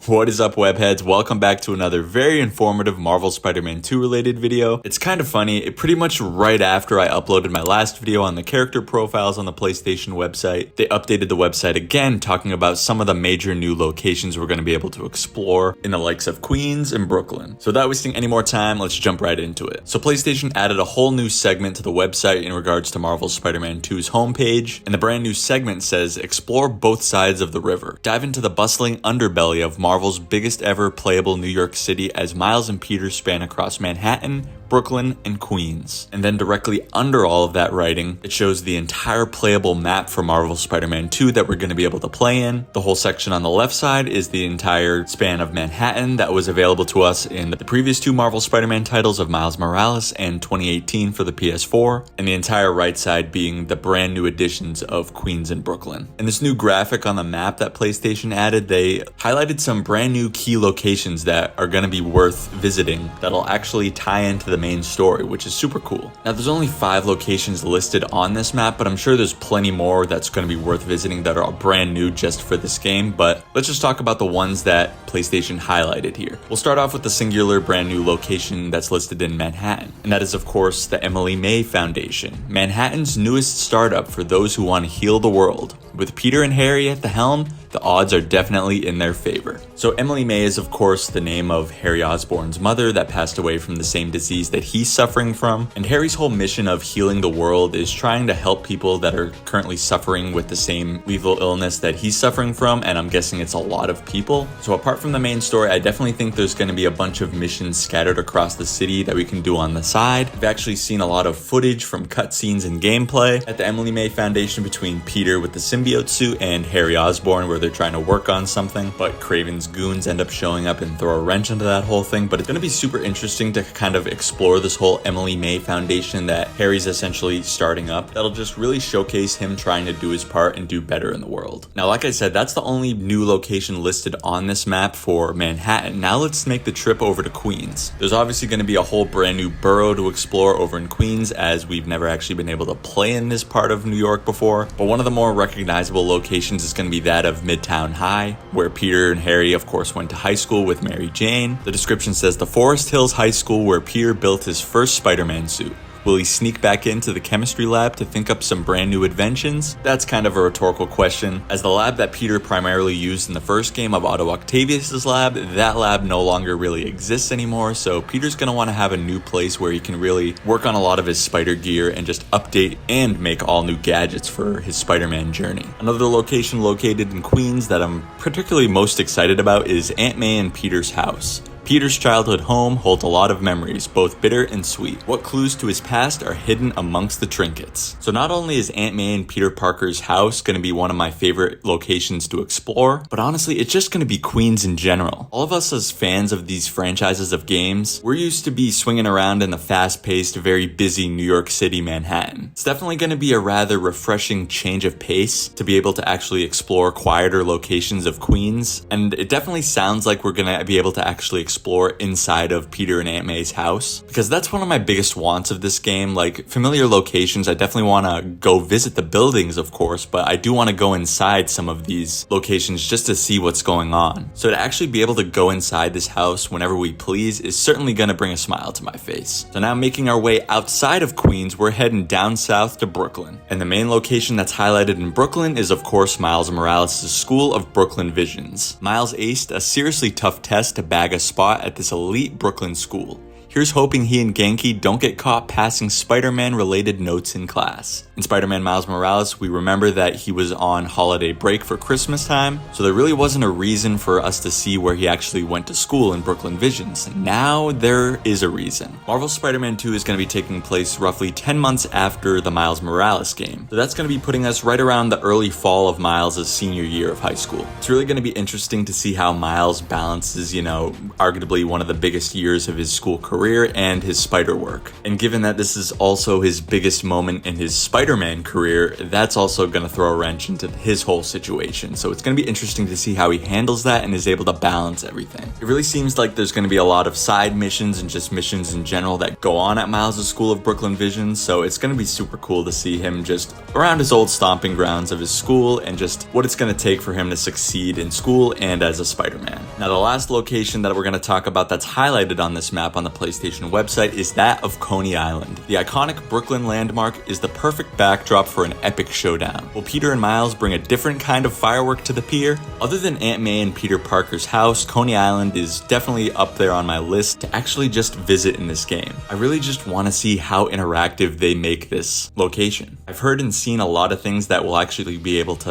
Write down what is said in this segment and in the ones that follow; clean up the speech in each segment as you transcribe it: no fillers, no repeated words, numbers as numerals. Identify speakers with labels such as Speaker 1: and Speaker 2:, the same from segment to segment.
Speaker 1: What is up, webheads? Welcome back to another very informative Marvel Spider-Man 2 related video. It's kind of funny, pretty much right after I uploaded my last video on the character profiles on the PlayStation website, they updated the website again talking about some of the major new locations we're going to be able to explore in the likes of Queens and Brooklyn. So without wasting any more time, let's jump right into it. So PlayStation added a whole new segment to the website in regards to Marvel Spider-Man 2's homepage, and the brand new segment says, explore both sides of the river. Dive into the bustling underbelly of Marvel's biggest ever playable New York City as Miles and Peter span across Manhattan, Brooklyn, and Queens. And then directly under all of that writing, it shows the entire playable map for Marvel Spider-Man 2 that we're going to be able to play in. The whole section on the left side is the entire span of Manhattan that was available to us in the previous two Marvel Spider-Man titles of Miles Morales and 2018 for the PS4, and the entire right side being the brand new additions of Queens and Brooklyn. In this new graphic on the map that PlayStation added, they highlighted some brand new key locations that are going to be worth visiting that'll actually tie into the main story, which is super cool. Now, there's only 5 locations listed on this map, but I'm sure there's plenty more that's going to be worth visiting that are brand new just for this game, but let's just talk about the ones that PlayStation highlighted here. We'll start off with the singular brand new location that's listed in Manhattan, and that is of course the Emily May Foundation, Manhattan's newest startup for those who want to heal the world. With Peter and Harry at the helm, the odds are definitely in their favor. So Emily May is of course the name of Harry Osborn's mother that passed away from the same disease that he's suffering from, and Harry's whole mission of healing the world is trying to help people that are currently suffering with the same lethal illness that he's suffering from, and I'm guessing it's a lot of people. So apart from the main story, I definitely think there's going to be a bunch of missions scattered across the city that we can do on the side. We've actually seen a lot of footage from cutscenes and gameplay at the Emily May Foundation between Peter with the symbiote suit and Harry Osborn, where they're trying to work on something, but Kraven's goons end up showing up and throw a wrench into that whole thing. But it's going to be super interesting to kind of explore this whole Emily May Foundation that Harry's essentially starting up. That'll just really showcase him trying to do his part and do better in the world. Now, like I said, that's the only new location listed on this map for Manhattan. Now let's make the trip over to Queens. There's obviously going to be a whole brand new borough to explore over in Queens, as we've never actually been able to play in this part of New York before. But one of the more recognizable locations is going to be that of Midtown High, where Peter and Harry of course went to high school with Mary Jane. The description says the Forest Hills High School where Peter built his first Spider-Man suit. Will he sneak back into the chemistry lab to think up some brand new inventions? That's kind of a rhetorical question, as the lab that Peter primarily used in the first game of Otto Octavius' lab, that lab no longer really exists anymore, so Peter's going to want to have a new place where he can really work on a lot of his spider gear and just update and make all new gadgets for his Spider-Man journey. Another location located in Queens that I'm particularly most excited about is Aunt May and Peter's house. Peter's childhood home holds a lot of memories, both bitter and sweet. What clues to his past are hidden amongst the trinkets? So not only is Aunt May and Peter Parker's house going to be one of my favorite locations to explore, but honestly, it's just going to be Queens in general. All of us as fans of these franchises of games, we're used to be swinging around in the fast-paced, very busy New York City Manhattan. It's definitely going to be a rather refreshing change of pace to be able to actually explore quieter locations of Queens, and it definitely sounds like we're going to be able to actually explore inside of Peter and Aunt May's house, because that's one of my biggest wants of this game. Like, familiar locations, I definitely want to go visit the buildings of course, but I do want to go inside some of these locations just to see what's going on. So to actually be able to go inside this house whenever we please is certainly going to bring a smile to my face. So now, making our way outside of Queens, we're heading down south to Brooklyn, and the main location that's highlighted in Brooklyn is of course Miles Morales' School of Brooklyn Visions. Miles aced a seriously tough test to bag a spot at this elite Brooklyn school. Here's hoping he and Genki don't get caught passing Spider-Man related notes in class. In Spider-Man Miles Morales, we remember that he was on holiday break for Christmas time, so there really wasn't a reason for us to see where he actually went to school in Brooklyn Visions. Now there is a reason. Marvel Spider-Man 2 is going to be taking place roughly 10 months after the Miles Morales game, so that's going to be putting us right around the early fall of Miles' senior year of high school. It's really going to be interesting to see how Miles balances, arguably one of the biggest years of his school career career and his spider work. And given that this is also his biggest moment in his Spider-Man career, that's also going to throw a wrench into his whole situation. So it's going to be interesting to see how he handles that and is able to balance everything. It really seems like there's going to be a lot of side missions and just missions in general that go on at Miles' School of Brooklyn Vision, so it's going to be super cool to see him just around his old stomping grounds of his school and just what it's going to take for him to succeed in school and as a Spider-Man. Now, the last location that we're going to talk about that's highlighted on this map on the PlayStation website is that of Coney Island. The iconic Brooklyn landmark is the perfect backdrop for an epic showdown. Will Peter and Miles bring a different kind of firework to the pier? Other than Aunt May and Peter Parker's house, Coney Island is definitely up there on my list to actually just visit in this game. I really just want to see how interactive they make this location. I've heard and seen a lot of things that will actually be able to,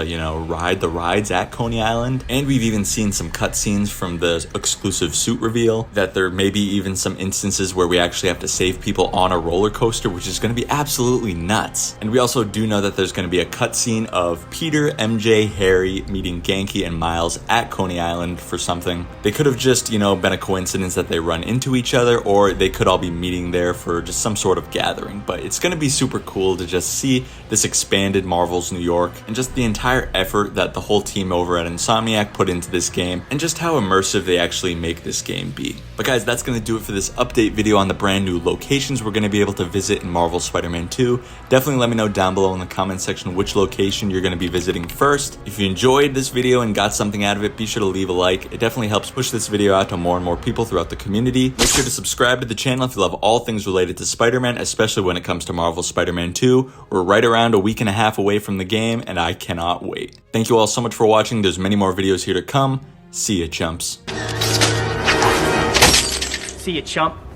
Speaker 1: ride the rides at Coney Island, and we've even seen some cutscenes from the exclusive suit reveal that there may be even some instances where we actually have to save people on a roller coaster, which is going to be absolutely nuts. And we also do know that there's going to be a cutscene of Peter, MJ, Harry meeting Genki and Miles at Coney Island for something. They could have just, been a coincidence that they run into each other, or they could all be meeting there for just some sort of gathering. But it's going to be super cool to just see this expanded Marvel's New York and just the entire effort that the whole team over at Insomniac put into this game and just how immersive they actually make this game be. But guys, that's going to do it for this update video on the brand new locations we're going to be able to visit in Marvel's Spider-Man 2. Definitely let me know down below in the comment section which location you're going to be visiting first. If you enjoyed this video and got something out of it, be sure to leave a like. It definitely helps push this video out to more and more people throughout the community. Make sure to subscribe to the channel if you love all things related to Spider-Man, especially when it comes to Marvel's Spider-Man 2. We're right around a week and a half away from the game, and I cannot wait. Thank you all so much for watching. There's many more videos here to come. See ya, chumps.
Speaker 2: See ya, chump.